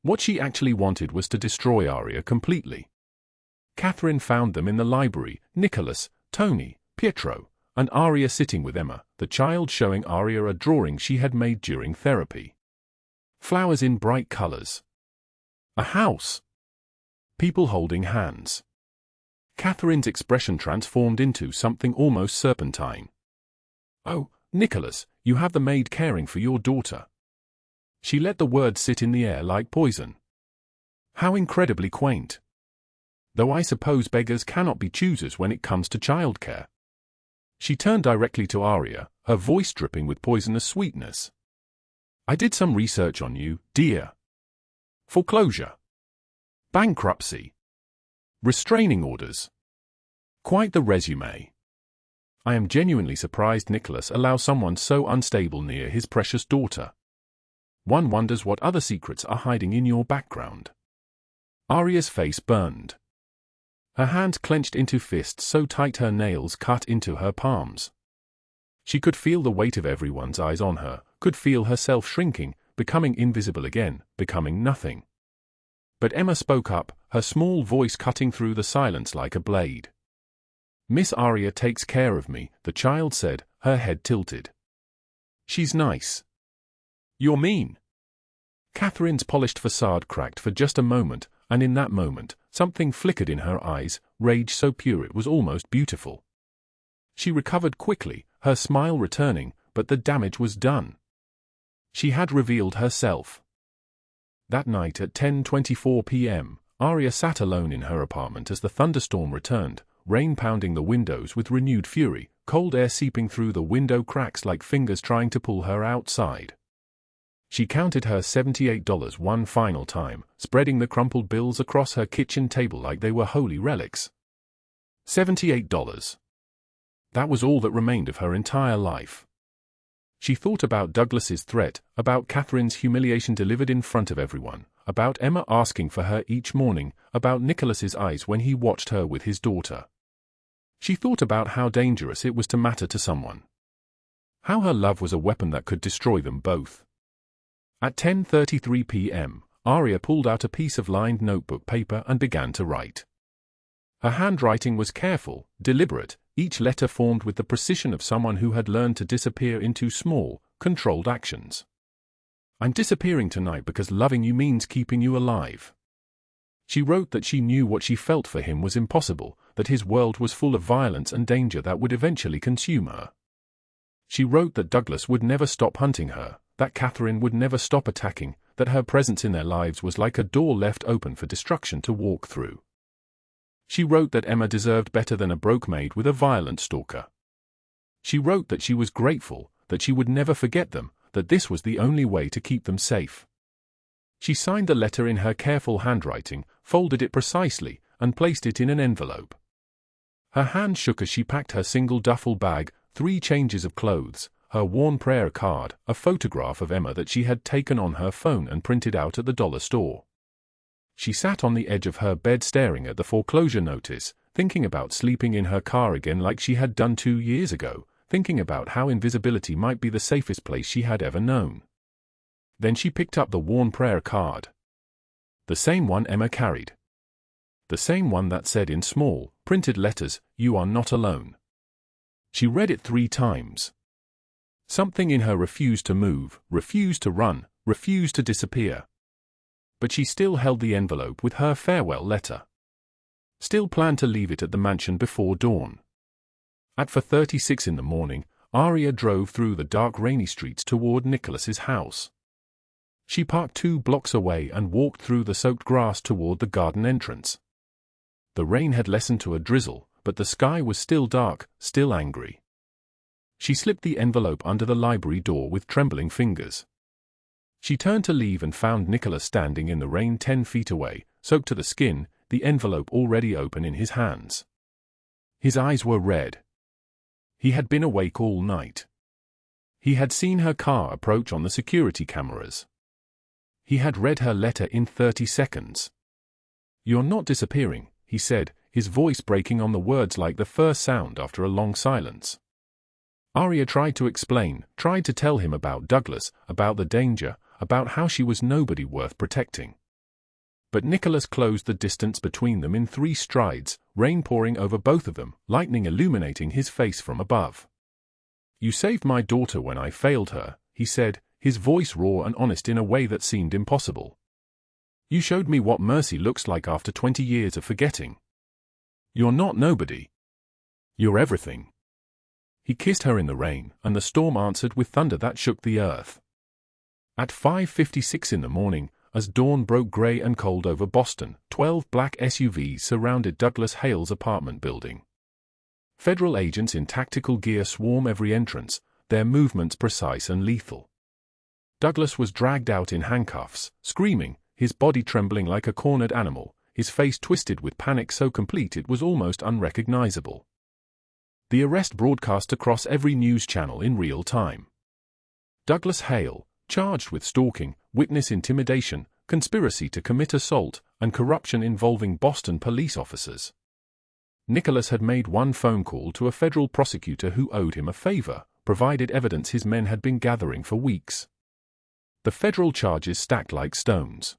What she actually wanted was to destroy Aria completely. Catherine found them in the library, Nicholas, Tony, Pietro, and Aria sitting with Emma, the child showing Aria a drawing she had made during therapy. Flowers in bright colors. A house. People holding hands. Catherine's expression transformed into something almost serpentine. "Oh, Nicholas, you have the maid caring for your daughter." She let the words sit in the air like poison. How incredibly quaint. Though I suppose beggars cannot be choosers when it comes to childcare. She turned directly to Aria, her voice dripping with poisonous sweetness. I did some research on you, dear. Foreclosure. Bankruptcy. Restraining orders. Quite the resume. I am genuinely surprised Nicholas allows someone so unstable near his precious daughter. One wonders what other secrets are hiding in your background. Aria's face burned. Her hands clenched into fists so tight her nails cut into her palms. She could feel the weight of everyone's eyes on her, could feel herself shrinking, becoming invisible again, becoming nothing. But Emma spoke up, her small voice cutting through the silence like a blade. Miss Aria takes care of me, the child said, her head tilted. She's nice. You're mean. Catherine's polished facade cracked for just a moment, and in that moment, something flickered in her eyes, rage so pure it was almost beautiful. She recovered quickly, her smile returning, but the damage was done. She had revealed herself. That night at 10:24 p.m., Aria sat alone in her apartment as the thunderstorm returned, rain pounding the windows with renewed fury, cold air seeping through the window cracks like fingers trying to pull her outside. She counted her $78 one final time, spreading the crumpled bills across her kitchen table like they were holy relics. $78. That was all that remained of her entire life. She thought about Douglas's threat, about Catherine's humiliation delivered in front of everyone, about Emma asking for her each morning, about Nicholas's eyes when he watched her with his daughter. She thought about how dangerous it was to matter to someone. How her love was a weapon that could destroy them both. At 10:33 p.m., Aria pulled out a piece of lined notebook paper and began to write. Her handwriting was careful, deliberate, each letter formed with the precision of someone who had learned to disappear into small, controlled actions. I'm disappearing tonight because loving you means keeping you alive. She wrote that she knew what she felt for him was impossible, that his world was full of violence and danger that would eventually consume her. She wrote that Douglas would never stop hunting her, that Catherine would never stop attacking, that her presence in their lives was like a door left open for destruction to walk through. She wrote that Emma deserved better than a broke maid with a violent stalker. She wrote that she was grateful, that she would never forget them, that this was the only way to keep them safe. She signed the letter in her careful handwriting, folded it precisely, and placed it in an envelope. Her hand shook as she packed her single duffel bag, 3 changes of clothes, her worn prayer card, a photograph of Emma that she had taken on her phone and printed out at the dollar store. She sat on the edge of her bed staring at the foreclosure notice, thinking about sleeping in her car again like she had done 2 years ago, thinking about how invisibility might be the safest place she had ever known. Then she picked up the worn prayer card. The same one Emma carried. The same one that said in small, printed letters, "You are not alone." She read it 3 times. Something in her refused to move, refused to run, refused to disappear. But she still held the envelope with her farewell letter. Still planned to leave it at the mansion before dawn. At 4:36 in the morning, Aria drove through the dark rainy streets toward Nicholas's house. She parked 2 blocks away and walked through the soaked grass toward the garden entrance. The rain had lessened to a drizzle, but the sky was still dark, still angry. She slipped the envelope under the library door with trembling fingers. She turned to leave and found Nicholas standing in the rain 10 feet away, soaked to the skin, the envelope already open in his hands. His eyes were red. He had been awake all night. He had seen her car approach on the security cameras. He had read her letter in 30 seconds. "You're not disappearing," he said, his voice breaking on the words like the first sound after a long silence. Aria tried to explain, tried to tell him about Douglas, about the danger, about how she was nobody worth protecting. But Nicholas closed the distance between them in 3 strides, rain pouring over both of them, lightning illuminating his face from above. "You saved my daughter when I failed her," he said, his voice raw and honest in a way that seemed impossible. "You showed me what mercy looks like after 20 years of forgetting. You're not nobody. You're everything." He kissed her in the rain, and the storm answered with thunder that shook the earth. At 5:56 in the morning, as dawn broke gray and cold over Boston, 12 black SUVs surrounded Douglas Hale's apartment building. Federal agents in tactical gear swarm every entrance, their movements precise and lethal. Douglas was dragged out in handcuffs, screaming, his body trembling like a cornered animal, his face twisted with panic so complete it was almost unrecognizable. The arrest broadcast across every news channel in real time. Douglas Hale, charged with stalking, witness intimidation, conspiracy to commit assault, and corruption involving Boston police officers. Nicholas had made one phone call to a federal prosecutor who owed him a favor, provided evidence his men had been gathering for weeks. The federal charges stacked like stones.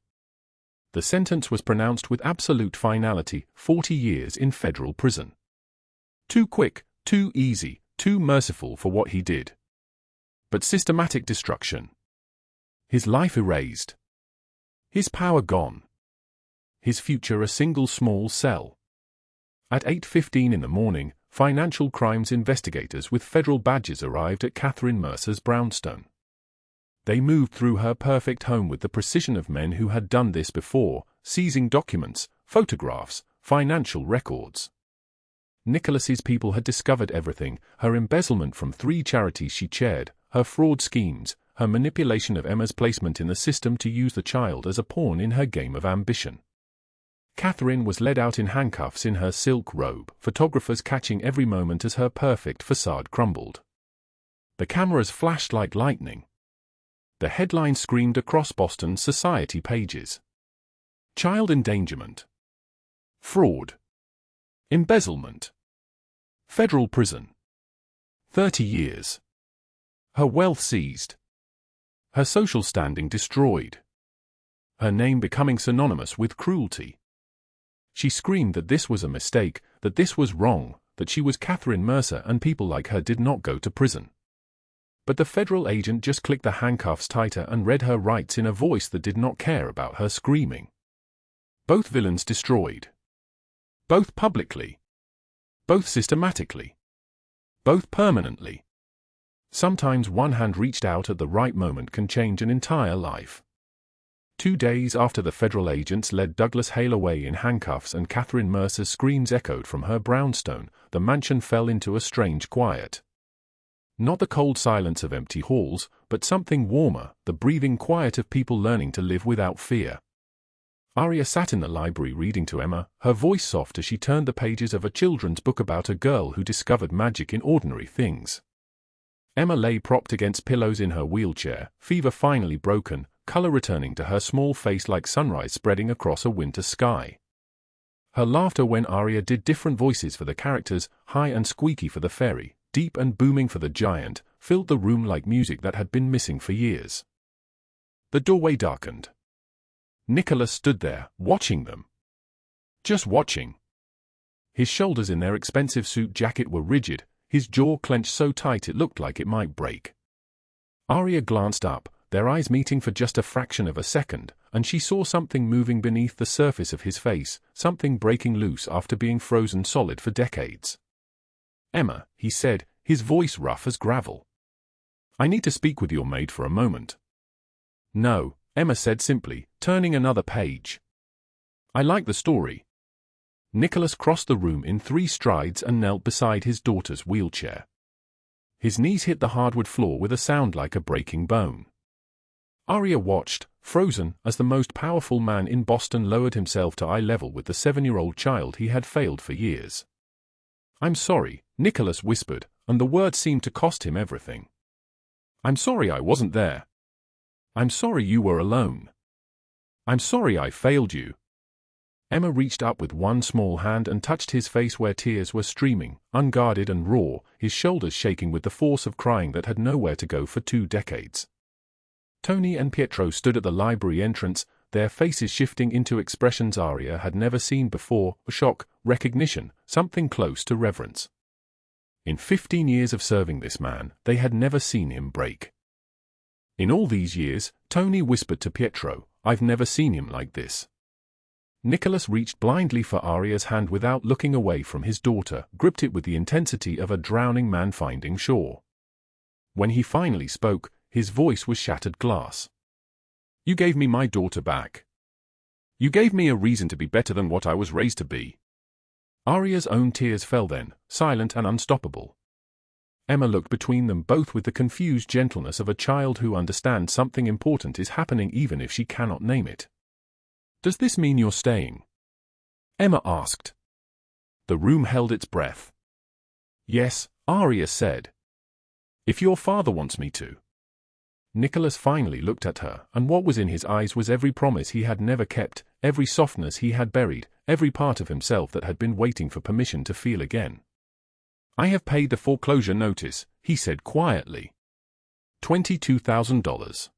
The sentence was pronounced with absolute finality, 40 years in federal prison. Too quick, too easy, too merciful for what he did. But systematic destruction. His life erased. His power gone. His future a single small cell. At 8:15 in the morning, financial crimes investigators with federal badges arrived at Catherine Mercer's brownstone. They moved through her perfect home with the precision of men who had done this before, seizing documents, photographs, financial records. Nicholas's people had discovered everything: her embezzlement from 3 charities she chaired, her fraud schemes, her manipulation of Emma's placement in the system to use the child as a pawn in her game of ambition. Catherine was led out in handcuffs in her silk robe, photographers catching every moment as her perfect facade crumbled. The cameras flashed like lightning. The headline screamed across Boston's society pages. Child endangerment. Fraud. Embezzlement. Federal prison. 30 years. Her wealth seized. Her social standing destroyed. Her name becoming synonymous with cruelty. She screamed that this was a mistake, that this was wrong, that she was Catherine Mercer and people like her did not go to prison. But the federal agent just clicked the handcuffs tighter and read her rights in a voice that did not care about her screaming. Both villains destroyed. Both publicly. Both systematically. Both permanently. Sometimes one hand reached out at the right moment can change an entire life. 2 days after the federal agents led Douglas Hale away in handcuffs and Catherine Mercer's screams echoed from her brownstone, the mansion fell into a strange quiet. Not the cold silence of empty halls, but something warmer, the breathing quiet of people learning to live without fear. Aria sat in the library reading to Emma, her voice soft as she turned the pages of a children's book about a girl who discovered magic in ordinary things. Emma lay propped against pillows in her wheelchair, fever finally broken, color returning to her small face like sunrise spreading across a winter sky. Her laughter when Aria did different voices for the characters, high and squeaky for the fairy, deep and booming for the giant, filled the room like music that had been missing for years. The doorway darkened. Nicholas stood there, watching them. Just watching. His shoulders in their expensive suit jacket were rigid, his jaw clenched so tight it looked like it might break. Aria glanced up, their eyes meeting for just a fraction of a second, and she saw something moving beneath the surface of his face, something breaking loose after being frozen solid for decades. "Emma," he said, his voice rough as gravel. "I need to speak with your maid for a moment." "No," Emma said simply, turning another page. "I like the story." Nicholas crossed the room in 3 strides and knelt beside his daughter's wheelchair. His knees hit the hardwood floor with a sound like a breaking bone. Aria watched, frozen, as the most powerful man in Boston lowered himself to eye level with the 7-year-old child he had failed for years. "I'm sorry," Nicholas whispered, and the words seemed to cost him everything. "I'm sorry I wasn't there. I'm sorry you were alone. I'm sorry I failed you." Emma reached up with one small hand and touched his face where tears were streaming, unguarded and raw, his shoulders shaking with the force of crying that had nowhere to go for 2 decades. Tony and Pietro stood at the library entrance, their faces shifting into expressions Aria had never seen before: shock, recognition, something close to reverence. In 15 years of serving this man, they had never seen him break. In all these years, Tony whispered to Pietro, "I've never seen him like this." Nicholas reached blindly for Aria's hand without looking away from his daughter, gripped it with the intensity of a drowning man finding shore. When he finally spoke, his voice was shattered glass. "You gave me my daughter back. You gave me a reason to be better than what I was raised to be." Aria's own tears fell then, silent and unstoppable. Emma looked between them both with the confused gentleness of a child who understands something important is happening even if she cannot name it. "Does this mean you're staying?" Emma asked. The room held its breath. "Yes," Aria said. "If your father wants me to." Nicholas finally looked at her, and what was in his eyes was every promise he had never kept, every softness he had buried, every part of himself that had been waiting for permission to feel again. "I have paid the foreclosure notice," he said quietly. $22,000.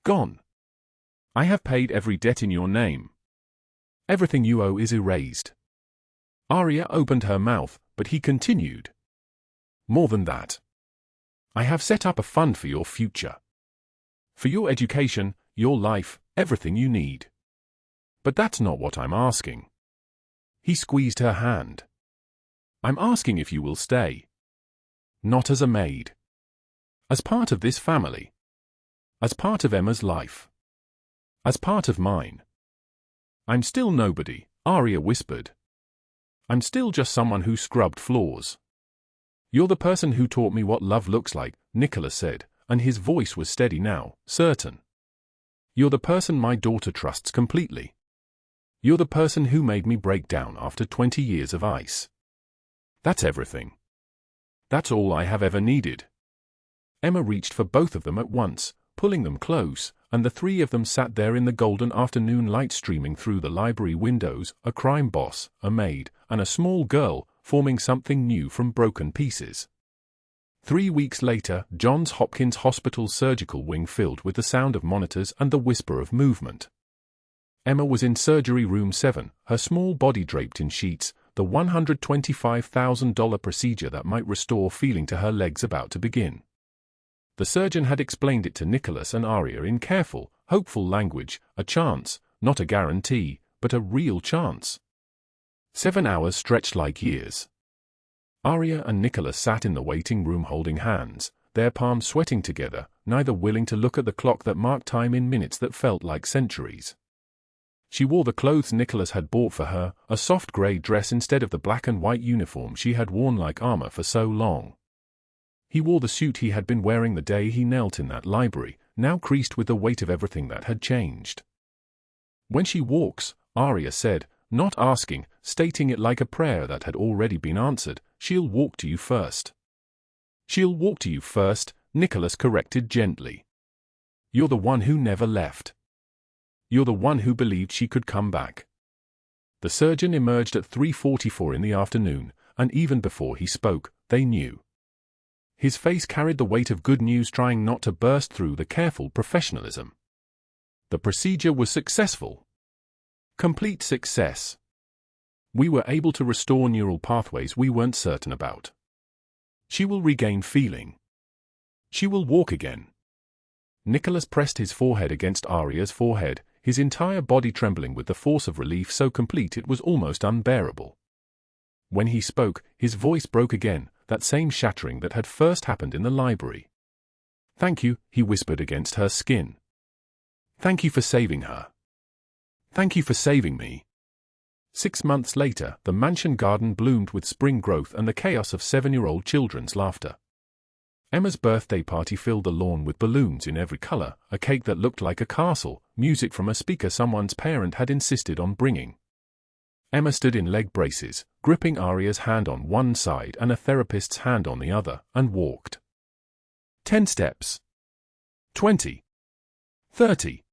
Gone. I have paid every debt in your name. Everything you owe is erased. Aria opened her mouth, but he continued. "More than that. I have set up a fund for your future. For your education, your life, everything you need. But that's not what I'm asking." He squeezed her hand. "I'm asking if you will stay. Not as a maid. As part of this family. As part of Emma's life. As part of mine." "I'm still nobody," Aria whispered. "I'm still just someone who scrubbed floors." "You're the person who taught me what love looks like," Nicholas said, and his voice was steady now, certain. "You're the person my daughter trusts completely. You're the person who made me break down after 20 years of ice. That's everything. That's all I have ever needed." Emma reached for both of them at once, pulling them close, and the three of them sat there in the golden afternoon light streaming through the library windows, a crime boss, a maid, and a small girl, forming something new from broken pieces. 3 weeks later, Johns Hopkins Hospital's surgical wing filled with the sound of monitors and the whisper of movement. Emma was in surgery room 7, her small body draped in sheets, the $125,000 procedure that might restore feeling to her legs about to begin. The surgeon had explained it to Nicholas and Aria in careful, hopeful language, a chance, not a guarantee, but a real chance. 7 hours stretched like years. Aria and Nicholas sat in the waiting room holding hands, their palms sweating together, neither willing to look at the clock that marked time in minutes that felt like centuries. She wore the clothes Nicholas had bought for her, a soft grey dress instead of the black and white uniform she had worn like armor for so long. He wore the suit he had been wearing the day he knelt in that library, now creased with the weight of everything that had changed. "When she walks," Aria said, not asking, stating it like a prayer that had already been answered, "she'll walk to you first." "She'll walk to you first," Nicholas corrected gently. "You're the one who never left. You're the one who believed she could come back." The surgeon emerged at 3:44 in the afternoon, and even before he spoke, they knew. His face carried the weight of good news trying not to burst through the careful professionalism. The procedure was successful. Complete success. We were able to restore neural pathways we weren't certain about. She will regain feeling. She will walk again. Nicholas pressed his forehead against Aria's forehead, his entire body trembling with the force of relief so complete it was almost unbearable. When he spoke, his voice broke again, that same shattering that had first happened in the library. "Thank you," he whispered against her skin. "Thank you for saving her. Thank you for saving me." 6 months later, the mansion garden bloomed with spring growth and the chaos of 7-year-old children's laughter. Emma's birthday party filled the lawn with balloons in every color, a cake that looked like a castle, music from a speaker someone's parent had insisted on bringing. Emma stood in leg braces, gripping Aria's hand on one side and a therapist's hand on the other, and walked. 10 steps. 20. 30.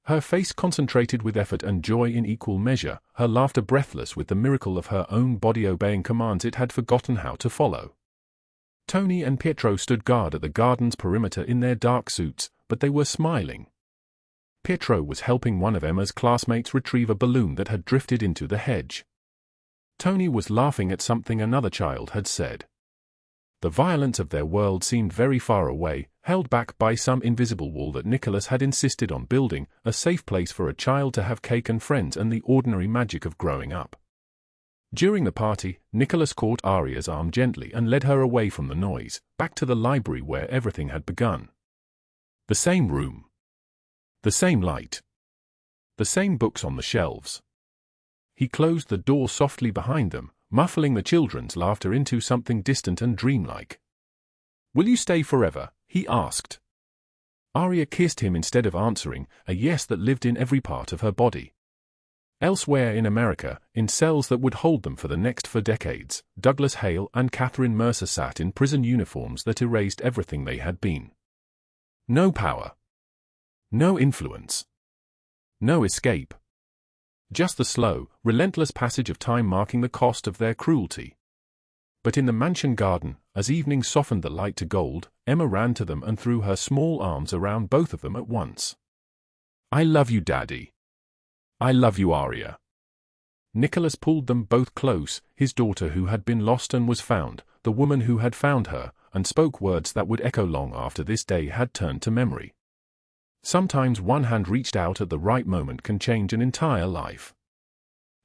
Her face concentrated with effort and joy in equal measure, her laughter breathless with the miracle of her own body obeying commands it had forgotten how to follow. Tony and Pietro stood guard at the garden's perimeter in their dark suits, but they were smiling. Pietro was helping one of Emma's classmates retrieve a balloon that had drifted into the hedge. Tony was laughing at something another child had said. The violence of their world seemed very far away, held back by some invisible wall that Nicholas had insisted on building, a safe place for a child to have cake and friends and the ordinary magic of growing up. During the party, Nicholas caught Aria's arm gently and led her away from the noise, back to the library where everything had begun. The same room. The same light. The same books on the shelves. He closed the door softly behind them, muffling the children's laughter into something distant and dreamlike. Will you stay forever? He asked. Aria kissed him instead of answering, a yes that lived in every part of her body. Elsewhere in America, in cells that would hold them for the next 4 decades, Douglas Hale and Catherine Mercer sat in prison uniforms that erased everything they had been. No power. No influence. No escape. Just the slow, relentless passage of time marking the cost of their cruelty. But in the mansion garden, as evening softened the light to gold, Emma ran to them and threw her small arms around both of them at once. I love you, Daddy. I love you, Aria. Nicholas pulled them both close, his daughter who had been lost and was found, the woman who had found her, and spoke words that would echo long after this day had turned to memory. Sometimes one hand reached out at the right moment can change an entire life.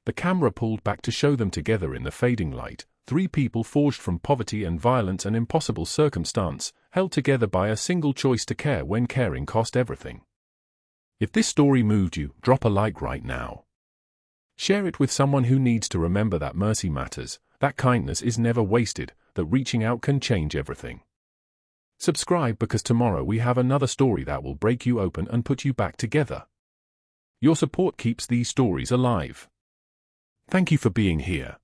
The camera pulled back to show them together in the fading light, 3 people forged from poverty and violence and impossible circumstance, held together by a single choice to care when caring cost everything. If this story moved you, drop a like right now. Share it with someone who needs to remember that mercy matters, that kindness is never wasted, that reaching out can change everything. Subscribe because tomorrow we have another story that will break you open and put you back together. Your support keeps these stories alive. Thank you for being here.